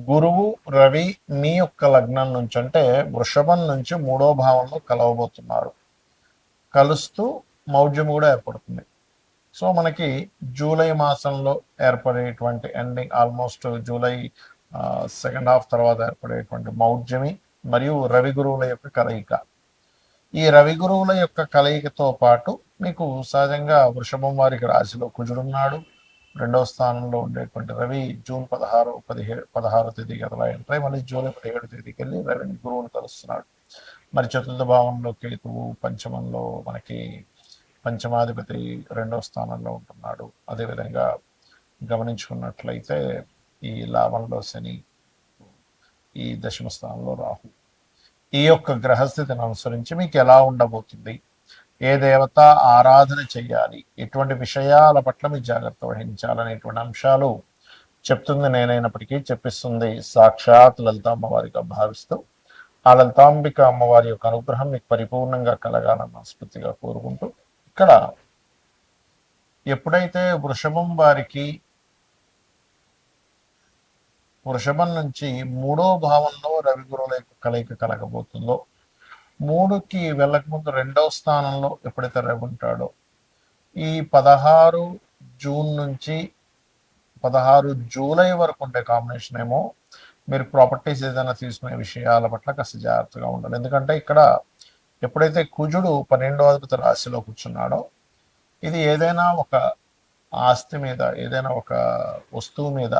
గురువు, రవి మీ యొక్క లగ్నం నుంచి అంటే వృషభం నుంచి మూడో భావంలో కలవబోతున్నారు. కలుస్తూ మౌఢ్యం కూడా ఏర్పడుతుంది. సో మనకి జూలై మాసంలో ఏర్పడేటువంటి ending almost July second half తర్వాత ఏర్పడేటువంటి మౌఢ్యమి మరియు రవి గురువుల యొక్క కలయిక. ఈ రవి గురువుల యొక్క కలయికతో పాటు మీకు సహజంగా వృషభం వారికి రాశిలో కుజుడున్నాడు. రెండవ స్థానంలో ఉండేటువంటి రవి జూన్ 16 తేదీకి అలా ఎంటర్ మళ్ళీ జూలై 17 తేదీకి వెళ్ళి రవిని గురువుని కలుస్తున్నాడు. మరి చతుర్థ భావంలో కేతువు, పంచమంలో మనకి పంచమాధిపతి రెండవ స్థానంలో ఉంటున్నాడు. అదేవిధంగా గమనించుకున్నట్లయితే ఈ లాభంలో శని, ఈ దశమ స్థానంలో రాహు. ఈ యొక్క గ్రహస్థితిని అనుసరించి మీకు ఎలా ఉండబోతుంది, ఏ దేవత ఆరాధన చెయ్యాలి, ఎటువంటి విషయాల పట్ల మీ జాగ్రత్త వహించాలనేటువంటి అంశాలు చెప్తుంది నేనైనప్పటికీ చెప్పిస్తుంది సాక్షాత్ లలిత అమ్మవారిగా భావిస్తూ ఆ లలితాంబిక అమ్మవారి యొక్క అనుగ్రహం మీకు పరిపూర్ణంగా కలగాలని మనస్ఫూర్తిగా కోరుకుంటూ, ఇక్కడ ఎప్పుడైతే వృషభం నుంచి మూడో భావంలో రవి గురువుల యొక్క కలయిక కలగబోతుందో, మూడుకి వెళ్ళకముందు రెండవ స్థానంలో ఎప్పుడైతే రవి ఉంటాడో, ఈ 16 జూన్ నుంచి 16 జూలై వరకు ఉండే కాంబినేషన్ ఏమో మీరు ప్రాపర్టీస్ ఏదైనా తీసుకునే విషయాల పట్ల కాస్త జాగ్రత్తగా ఉండాలి. ఎందుకంటే ఇక్కడ ఎప్పుడైతే కుజుడు 12వ అధిపతి రాశిలో కూర్చున్నాడో, ఇది ఏదైనా ఒక ఆస్తి మీద, ఏదైనా ఒక వస్తువు మీద,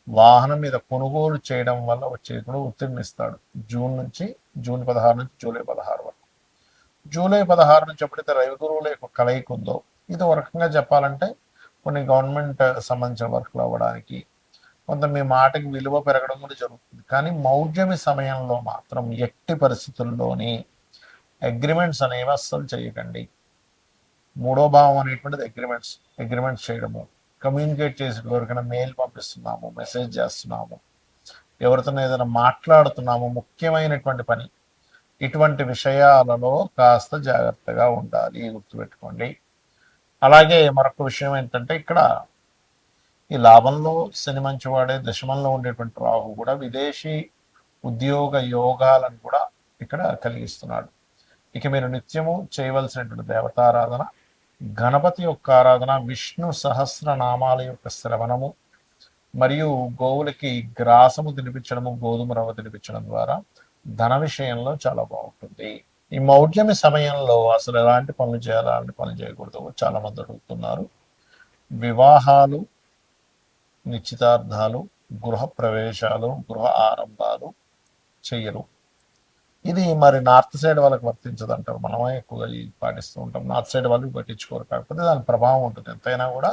వాహనం మీద కొనుగోలు చేయడం వల్ల వచ్చే కూడా ఒత్తిడినిస్తాడు. జూన్ 16 నుంచి జూలై 16 వరకు. జూలై 16 నుంచి ఎప్పుడైతే రవి గురువుల యొక్క కలయిక ఉందో, ఇది ఒక రకంగా చెప్పాలంటే కొన్ని గవర్నమెంట్ సంబంధించిన వర్క్లు అవ్వడానికి, కొంత మీ మాటకి విలువ పెరగడం కూడా జరుగుతుంది. కానీ మౌఢ్యమి సమయంలో మాత్రం ఎట్టి పరిస్థితుల్లోని అగ్రిమెంట్స్ అనేవి అస్సలు చేయకండి. మూడో భావం అనేటువంటిది అగ్రిమెంట్స్ చేయడము, కమ్యూనికేట్ చేసి ఎవరికైనా మెయిల్ పంపిస్తున్నాము, మెసేజ్ చేస్తున్నాము, ఎవరితో ఏదైనా మాట్లాడుతున్నాము, ముఖ్యమైనటువంటి పని, ఇటువంటి విషయాలలో కాస్త జాగ్రత్తగా ఉండాలి, గుర్తుపెట్టుకోండి. అలాగే మరొక విషయం ఏంటంటే, ఇక్కడ ఈ లాభంలో శని మంచివాడే, దశమంలో ఉండేటువంటి రాహు కూడా విదేశీ ఉద్యోగ యోగాలను కూడా ఇక్కడ కలిగిస్తున్నాడు. ఇక మీరు నిత్యము చేయవలసినటువంటి దేవతారాధన, గణపతి యొక్క ఆరాధన, విష్ణు సహస్రనామాల యొక్క శ్రవణము, మరియు గోవులకి గ్రాసము తినిపించడము, గోధుమ రవ్వ తినిపించడం ద్వారా ధన విషయంలో చాలా బాగుంటుంది. ఈ మౌఢ్యమి సమయంలో అసలు ఎలాంటి పనులు చేయాలి, అలాంటి పనులు చేయకూడదు చాలా మంది అడుగుతున్నారు. వివాహాలు, నిశ్చితార్థాలు, గృహ ప్రవేశాలు, గృహ ఆరంభాలు చెయ్యరు. ఇది మరి నార్త్ సైడ్ వాళ్ళకి వర్తించదు అంటారు, మనమే ఎక్కువగా పాటిస్తూ ఉంటాం. నార్త్ సైడ్ వాళ్ళు పట్టించుకోరు, కాకపోతే దాని ప్రభావం ఉంటుంది. ఎంతైనా కూడా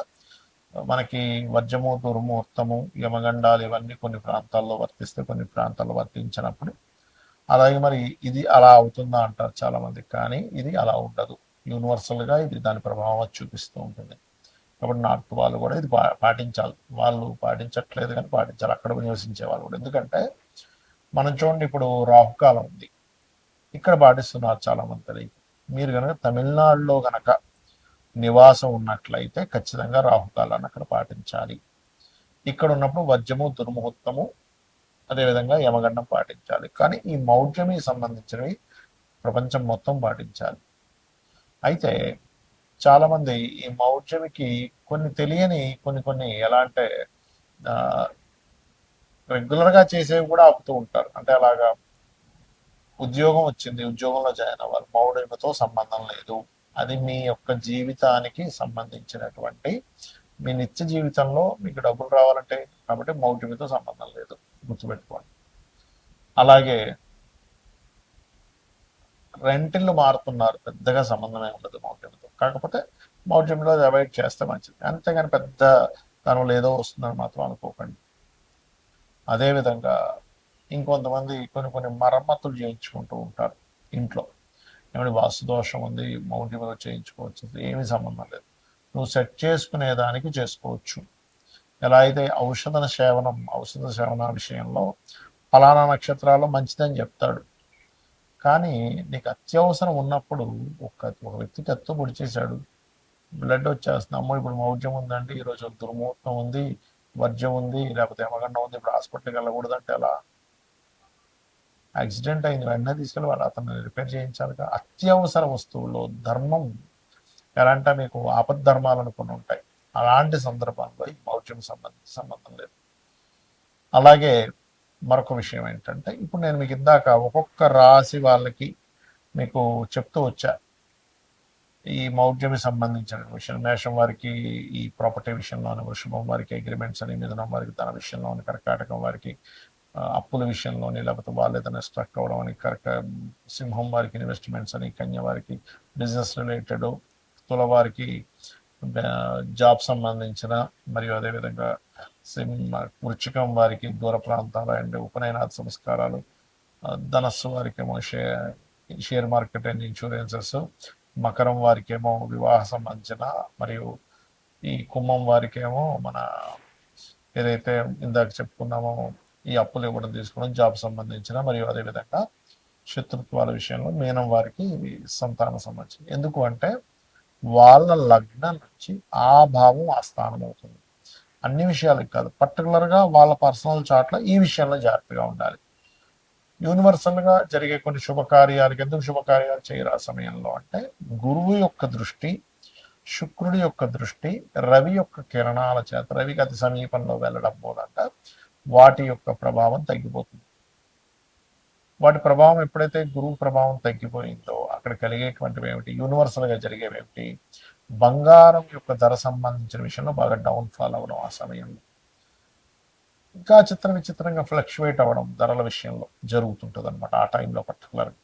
మనకి వజ్రము, దుర్ముహూర్తము, యమగండాలు ఇవన్నీ కొన్ని ప్రాంతాల్లో వర్తిస్తే, కొన్ని ప్రాంతాల్లో వర్తించినప్పుడు అలాగే మరి ఇది అలా అవుతుందా అంటారు చాలా మంది. కానీ ఇది అలా ఉండదు, యూనివర్సల్గా ఇది దాని ప్రభావం చూపిస్తూ ఉంటుంది. కాబట్టి నార్త్ వాళ్ళు కూడా ఇది పాటించాలి. వాళ్ళు పాటించట్లేదు కానీ పాటించాలి, అక్కడ నివసించే వాళ్ళు కూడా. ఎందుకంటే మనం చూడండి, ఇప్పుడు రాహుకాలం ఉంది, ఇక్కడ పాటిస్తున్నారు చాలా మంది తెలియదు. మీరు కనుక తమిళనాడులో కనుక నివాసం ఉన్నట్లయితే ఖచ్చితంగా రాహుకాలాన్ని అక్కడ పాటించాలి. ఇక్కడ ఉన్నప్పుడు వజ్రము, దుర్ముహూర్తము, అదేవిధంగా యమగండం పాటించాలి. కానీ ఈ మౌఢ్యమి సంబంధించినవి ప్రపంచం మొత్తం పాటించాలి. అయితే చాలామంది ఈ మౌఢ్యమికి కొన్ని తెలియని కొన్ని ఎలా అంటే రెగ్యులర్గా చేసేవి కూడా ఆపుతూ ఉంటారు. అంటే అలాగా ఉద్యోగం వచ్చింది, ఉద్యోగంలో జాయిన్ అవ్వాలి, మౌఢ్యమితో సంబంధం లేదు, అది మీ యొక్క జీవితానికి సంబంధించినటువంటి, మీ నిత్య జీవితంలో మీకు డబ్బులు రావాలంటే, కాబట్టి మౌఢ్యమితో సంబంధం లేదు, గుర్తుపెట్టుకోండి. అలాగే రెంటిల్లు మారుతున్నారు, పెద్దగా సంబంధమే ఉండదు మౌఢ్యంతో. కాకపోతే మౌఢ్యంలో అవాయిడ్ చేస్తే మంచిది, అంతేగాని పెద్ద దానివల్ల ఏదో వస్తుందని మాత్రం అనుకోకండి. అదేవిధంగా ఇంకొంతమంది కొన్ని మరమ్మతులు చేయించుకుంటూ ఉంటారు ఇంట్లో. ఏమైనా వాస్తు దోషం ఉంది, మౌఢ్యంలో చేయించుకోవచ్చు, ఏమీ సంబంధం లేదు. నువ్వు సెట్ చేసుకునే దానికి చేసుకోవచ్చు. ఎలా అయితే ఔషధ సేవన విషయంలో ఫలానా నక్షత్రాల్లో మంచిదని చెప్తాడు. కానీ నీకు అత్యవసరం ఉన్నప్పుడు ఒక వ్యక్తికి పొడి చేశాడు, బ్లడ్ వచ్చేస్తుంది, అమ్మో ఇప్పుడు మౌఢ్యం ఉందండి, ఈరోజు దుర్ముహూర్తం ఉంది, వర్జ్యం ఉంది, లేకపోతే యమగండం ఉంది, ఇప్పుడు హాస్పిటల్కి వెళ్ళకూడదంటే అలా యాక్సిడెంట్ అయింది, వెంటనే తీసుకెళ్ళి వాళ్ళు అతను రిపేర్ చేయించాలిగా. అత్యవసర వస్తువుల్లో ధర్మం ఎలా అంటే మీకు ఆపద్ధర్మాలు కొన్ని ఉంటాయి, అలాంటి సందర్భంలో ఈ మౌఢ్యం సంబంధం లేదు. అలాగే మరొక విషయం ఏంటంటే, ఇప్పుడు నేను మీకు ఇందాక ఒక్కొక్క రాశి వాళ్ళకి మీకు చెప్తూ వచ్చా ఈ మౌఢ్యమి సంబంధించిన విషయం. మేషం వారికి ఈ ప్రాపర్టీ విషయంలోని, వృషభం వారికి అగ్రిమెంట్స్ అని, మిథునం వారికి ధన విషయంలోని, కర్కాటకం వారికి అప్పుల విషయంలోని, లేకపోతే వాళ్ళు ఏదైనా స్ట్రక్ అవ్వడం అని, సింహం వారికి ఇన్వెస్ట్మెంట్స్ అని, కన్య వారికి బిజినెస్ రిలేటెడ్, తుల వారికి జాబ్ సంబంధించిన, మరియు అదేవిధంగా వృచ్చికం వారికి దూర ప్రాంతాలు అండ్ ఉపనయనాథ సంస్కారాలు, ధనస్సు వారికి ఏమో షేర్ మార్కెట్ అండ్ ఇన్సూరెన్సెస్, మకరం వారికేమో వివాహ సంబంధించిన, మరియు ఈ కుంభం వారికేమో మన ఏదైతే ఇందాక చెప్పుకున్నామో ఈ అప్పులు ఇవ్వడం తీసుకోవడం, జాబ్ సంబంధించిన, మరియు అదేవిధంగా శత్రుత్వాల విషయంలో మీనం వారికి సంతాన సంబంధించి. ఎందుకు అంటే వాళ్ళ లగ్నం నుంచి ఆ భావం ఆ స్థానం అవుతుంది. అన్ని విషయాలకు కాదు, పర్టికులర్గా వాళ్ళ పర్సనల్ చార్ట్లో ఈ విషయంలో జాగ్రత్తగా ఉండాలి. యూనివర్సల్గా జరిగే కొన్ని శుభకార్యాలకు ఎందుకు శుభకార్యాలు చేయరు ఆ సమయంలో అంటే, గురువు యొక్క దృష్టి, శుక్రుడి యొక్క దృష్టి, రవి యొక్క కిరణాల చేత, రవికి అతి సమీపంలో వెళ్ళడం మూలంట వాటి యొక్క ప్రభావం తగ్గిపోతుంది. వాటి ప్రభావం ఎప్పుడైతే గురువు ప్రభావం తగ్గిపోయిందో అక్కడ కలిగేటువంటివి ఏమిటి, యూనివర్సల్గా జరిగేవి ఏమిటి, బంగారం యొక్క ధర సంబంధించిన విషయంలో బాగా డౌన్ఫాల్ అవ్వడం ఆ సమయంలో, ఇంకా విచిత్రంగా ఫ్లక్చువేట్ అవ్వడం ధరల విషయంలో జరుగుతుంటుంది అనమాట ఆ టైంలో పర్టికులర్గా.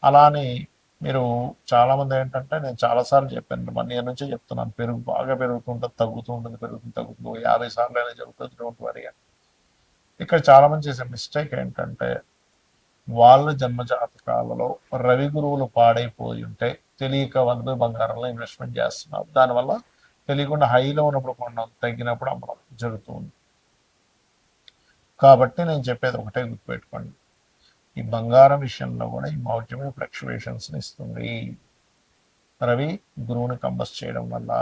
అలానే మీరు చాలామంది ఏంటంటే, నేను చాలాసార్లు చెప్పాను, 1 year నుంచే చెప్తున్నాను, బాగా పెరుగుతుంటుంది, తగ్గుతూ ఉంటుంది, తగ్గుతూ 50 సార్లు అయినా జరుగుతుంది, డోంట్ వరీ అని. ఇక్కడ చాలామంది చేసే మిస్టేక్ ఏంటంటే, వాళ్ళ జన్మజాతకాలలో రవి గురువులు పాడైపోయి ఉంటే తెలియక వాళ్ళు బంగారంలో ఇన్వెస్ట్మెంట్ చేస్తున్నారు. దానివల్ల తెలియకుండా హైలో ఉన్నప్పుడు కొనడం, తగ్గినప్పుడు అమ్మడం జరుగుతుంది. కాబట్టి నేను చెప్పేది ఒకటే గుర్తుపెట్టుకోండి, ఈ బంగారం విషయంలో కూడా ఈ మౌఢ్యమే ఫ్లక్చువేషన్స్ని ఇస్తుంది, రవి గురువుని కంబస్ చేయడం వల్ల.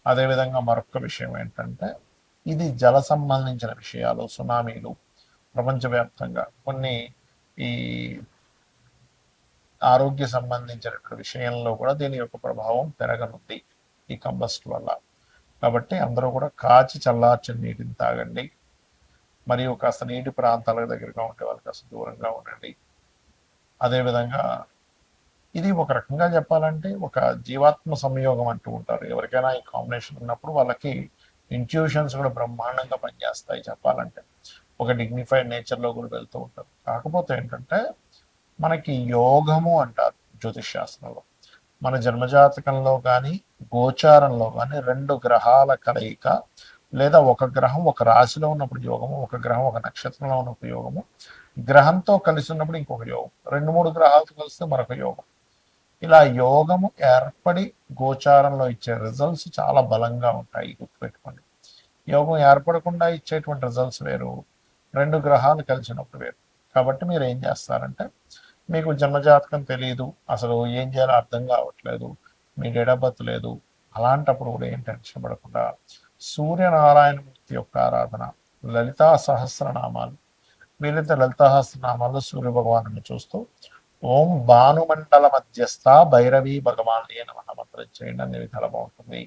అదేవిధంగా మరొక విషయం ఏంటంటే, ఇది జల సంబంధించిన విషయాలు, సునామీలు ప్రపంచవ్యాప్తంగా కొన్ని, ఈ ఆరోగ్య సంబంధించిన విషయంలో కూడా దీని యొక్క ప్రభావం పెరగనుంది ఈ కంబస్ట్ వల్ల. కాబట్టి అందరూ కూడా కాచి చల్లార్చిన నీటిని తాగండి, మరియు కాస్త నీటి ప్రాంతాల దగ్గరగా ఉండే వాళ్ళు కాస్త దూరంగా ఉండండి. అదేవిధంగా ఇది ఒక రకంగా చెప్పాలంటే ఒక జీవాత్మ సంయోగం అంటూ ఉంటారు. ఎవరికైనా ఈ కాంబినేషన్ ఉన్నప్పుడు వాళ్ళకి ఇంట్యూషన్స్ కూడా బ్రహ్మాండంగా పనిచేస్తాయి చెప్పాలంటే. ఒక డిగ్నిఫైడ్ నేచర్లో కూడా వెళ్తూ ఉంటారు. కాకపోతే ఏంటంటే, మనకి యోగము అంటారు జ్యోతిష్ శాస్త్రంలో. మన జన్మజాతకంలో కానీ గోచారంలో కానీ 2 గ్రహాల కలయిక, లేదా ఒక గ్రహం ఒక రాశిలో ఉన్నప్పుడు యోగము, ఒక గ్రహం ఒక నక్షత్రంలో ఉన్నప్పుడు యోగము, గ్రహంతో కలిసి ఉన్నప్పుడు ఇంకొక యోగం, 2-3 గ్రహాలతో కలిస్తే మరొక యోగం. ఇలా యోగము ఏర్పడి గోచారంలో ఇచ్చే రిజల్ట్స్ చాలా బలంగా ఉంటాయి, గుర్తుపెట్టుకోండి. యోగం ఏర్పడకుండా ఇచ్చేటువంటి రిజల్ట్స్ వేరు, 2 గ్రహాలు కలిసినప్పుడు వేరు. కాబట్టి మీరు ఏం చేస్తారంటే, మీకు జన్మజాతకం తెలియదు, అసలు ఏం చేయాలో అర్థం కావట్లేదు, మీ డేట్ ఆఫ్ బర్త్ లేదు, అలాంటప్పుడు కూడా ఏం టెన్షన్ పడకుండా సూర్యనారాయణమూర్తి యొక్క ఆరాధన, లలితా సహస్రనామాలు, వీలైతే లలితా సహస్రనామాల్లో సూర్య భగవాను చూస్తూ ఓం భానుమండల మధ్యస్థ భైరవీ భగవాన్ నమః మంత్రం చేయండి, అన్ని విధాలు బాగుంటుంది.